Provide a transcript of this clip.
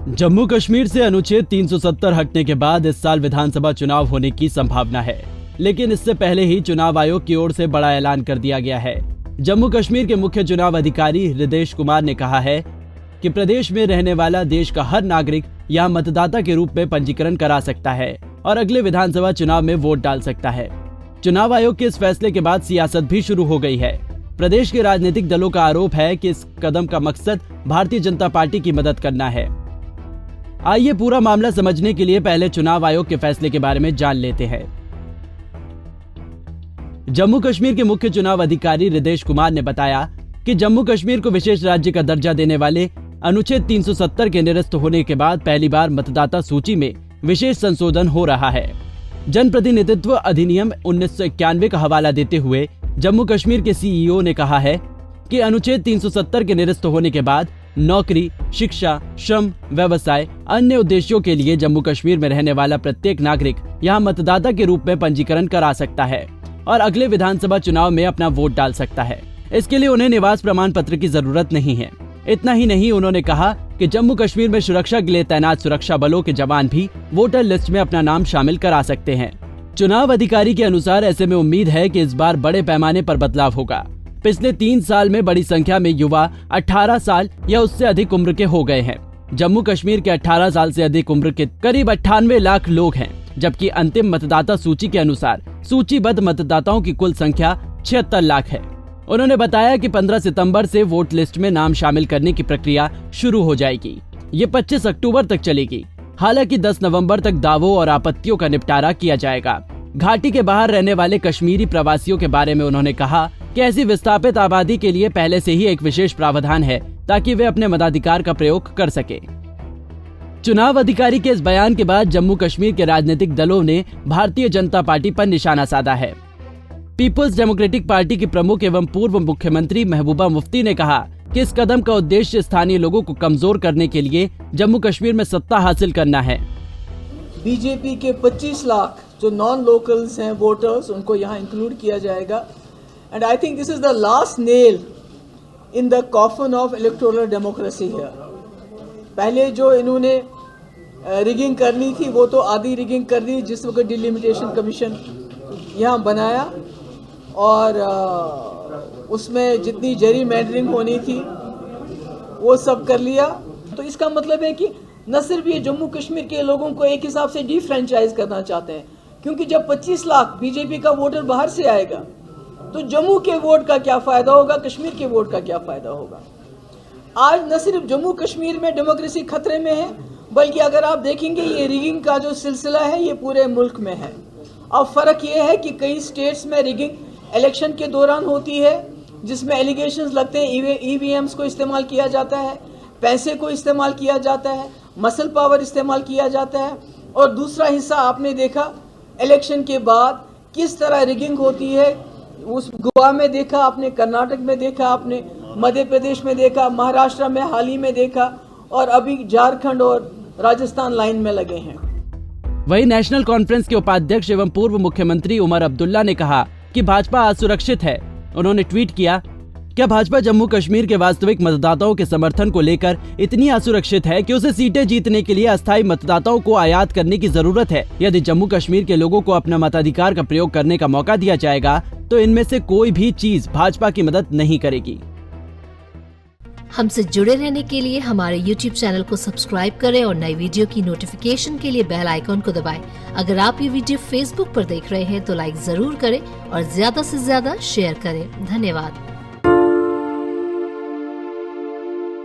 जम्मू कश्मीर से अनुच्छेद 370 हटने के बाद इस साल विधानसभा चुनाव होने की संभावना है, लेकिन इससे पहले ही चुनाव आयोग की ओर से बड़ा ऐलान कर दिया गया है। जम्मू कश्मीर के मुख्य चुनाव अधिकारी हृदेश कुमार ने कहा है कि प्रदेश में रहने वाला देश का हर नागरिक यहाँ मतदाता के रूप में पंजीकरण करा सकता है और अगले विधानसभा चुनाव में वोट डाल सकता है। चुनाव आयोग के इस फैसले के बाद सियासत भी शुरू हो गई है। प्रदेश के राजनीतिक दलों का आरोप है कि इस कदम का मकसद भारतीय जनता पार्टी की मदद करना है। आइए पूरा मामला समझने के लिए पहले चुनाव आयोग के फैसले के बारे में जान लेते हैं। जम्मू कश्मीर के मुख्य चुनाव अधिकारी हृदेश कुमार ने बताया कि जम्मू कश्मीर को विशेष राज्य का दर्जा देने वाले अनुच्छेद 370 के निरस्त होने के बाद पहली बार मतदाता सूची में विशेष संशोधन हो रहा है। जनप्रतिनिधित्व अधिनियम 1991 का हवाला देते हुए जम्मू कश्मीर के सीईओ ने कहा है कि अनुच्छेद 370 के निरस्त होने के बाद नौकरी, शिक्षा, श्रम, व्यवसाय, अन्य उद्देश्यों के लिए जम्मू कश्मीर में रहने वाला प्रत्येक नागरिक यहाँ मतदाता के रूप में पंजीकरण करा सकता है और अगले विधानसभा चुनाव में अपना वोट डाल सकता है। इसके लिए उन्हें निवास प्रमाण पत्र की जरूरत नहीं है। इतना ही नहीं, उन्होंने कहा कि जम्मू कश्मीर में सुरक्षा के लिए तैनात सुरक्षा बलों के जवान भी वोटर लिस्ट में अपना नाम शामिल करा सकते हैं। चुनाव अधिकारी के अनुसार ऐसे में उम्मीद है कि इस बार बड़े पैमाने पर बदलाव होगा। पिछले 3 साल में बड़ी संख्या में युवा 18 साल या उससे अधिक उम्र के हो गए हैं। जम्मू कश्मीर के 18 साल से अधिक उम्र के करीब 98 लाख लोग हैं, जबकि अंतिम मतदाता सूची के अनुसार सूचीबद्ध मतदाताओं की कुल संख्या 76 लाख है। उन्होंने बताया कि 15 सितंबर से वोट लिस्ट में नाम शामिल करने की प्रक्रिया शुरू हो जाएगी। ये 25 अक्टूबर तक चलेगी। हालांकि 10 नवंबर तक दावों और आपत्तियों का निपटारा किया जाएगा। घाटी के बाहर रहने वाले कश्मीरी प्रवासियों के बारे में उन्होंने कहा कि ऐसी विस्थापित आबादी के लिए पहले से ही एक विशेष प्रावधान है ताकि वे अपने मताधिकार का प्रयोग कर सके। चुनाव अधिकारी के इस बयान के बाद जम्मू कश्मीर के राजनीतिक दलों ने भारतीय जनता पार्टी पर निशाना साधा है। पीपुल्स डेमोक्रेटिक पार्टी की प्रमुख एवं पूर्व मुख्यमंत्री महबूबा मुफ्ती ने कहा कि इस कदम का उद्देश्य स्थानीय लोगों को कमजोर करने के लिए जम्मू कश्मीर में सत्ता हासिल करना है। बीजेपी के 25 लाख जो नॉन लोकल्स हैं वोटर्स, उनको यहाँ इंक्लूड किया जाएगा। And I think this is the last nail in the coffin of electoral democracy here. पहले जो इन्होंने रिगिंग करनी थी वो तो आधी रिगिंग कर दी, जिस वक्त डिलिमिटेशन कमीशन यहाँ बनाया और उसमें जितनी जेरी मैंडरिंग होनी थी वो सब कर लिया। तो इसका मतलब है कि न सिर्फ ये जम्मू कश्मीर के लोगों को एक हिसाब से डिफ्रेंचाइज करना चाहते हैं, क्योंकि जब 25 लाख बीजेपी का वोटर बाहर से आएगा तो जम्मू के वोट का क्या फायदा होगा, कश्मीर के वोट का क्या फायदा होगा। आज न सिर्फ जम्मू कश्मीर में डेमोक्रेसी खतरे में है, बल्कि अगर आप देखेंगे ये रिगिंग का जो सिलसिला है ये पूरे मुल्क में है। अब फर्क ये है कि कई स्टेट्स में रिगिंग इलेक्शन के दौरान होती है, जिसमें एलिगेशंस लगते हैं ईवीएम्स को इस्तेमाल किया जाता है, पैसे को इस्तेमाल किया जाता है, मसल पावर इस्तेमाल किया जाता है। और दूसरा हिस्सा आपने देखा इलेक्शन के बाद किस तरह रिगिंग होती है। उस गोवा में देखा आपने, कर्नाटक में देखा आपने, मध्य प्रदेश में देखा, महाराष्ट्र में हाल ही में देखा, और अभी झारखंड और राजस्थान लाइन में लगे हैं। वहीं नेशनल कॉन्फ्रेंस के उपाध्यक्ष एवं पूर्व मुख्यमंत्री उमर अब्दुल्ला ने कहा कि भाजपा असुरक्षित है। उन्होंने ट्वीट किया, क्या भाजपा जम्मू कश्मीर के वास्तविक मतदाताओं के समर्थन को लेकर इतनी असुरक्षित है कि उसे सीटें जीतने के लिए अस्थायी मतदाताओं को आयात करने की जरूरत है? यदि जम्मू कश्मीर के लोगों को अपना मताधिकार का प्रयोग करने का मौका दिया जाएगा तो इनमें से कोई भी चीज भाजपा की मदद नहीं करेगी। हमसे जुड़े रहने के लिए हमारे YouTube चैनल को सब्सक्राइब करें और नई वीडियो की नोटिफिकेशन के लिए बेल आइकॉन को दबाएं। अगर आप ये वीडियो Facebook पर देख रहे हैं तो लाइक जरूर करें और ज्यादा से ज्यादा शेयर करें। धन्यवाद।